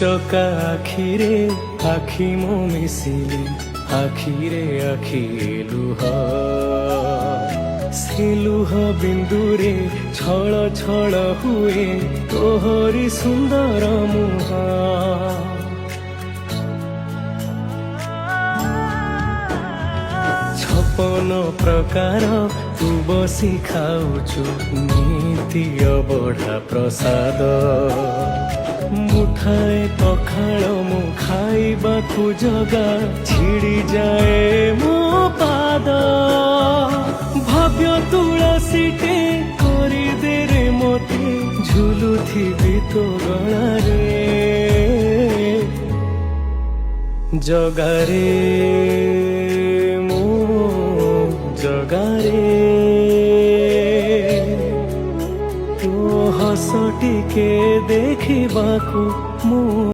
ଚକା ଆଖିରେ ଆଖି ମୋ ମିଶିଲି ଆଖିରେ ଆଖି ଲୁହ ସେ ଲୁହ ବିନ୍ଦୁରେ ଛଳ ଛଳ ହୁଏ ତୋହରି ସୁନ୍ଦର ମୁହଁ। ଛପନ ପ୍ରକାର ତୁ ବସି ଖାଉଛୁ ନୀତି ଅବଢ଼ା ପ୍ରସାଦ ମୁଠାଏ ପଖାଳ ମୁଁ ଖାଇବାକୁ ଜଗା ଛିଡ଼ି ଯାଏ ମୋ ପାଦ। ଭବ୍ୟ ତୁଳସୀଟେ କରିଦେରେ ମୋତେ ଝୁଲୁଥିବି ତୋ ଗଳାରେ ଜଗାରେ ଜଗାରେ ତୋ ହସ ଟିକେ ଦେଖିବାକୁ ମୁଁ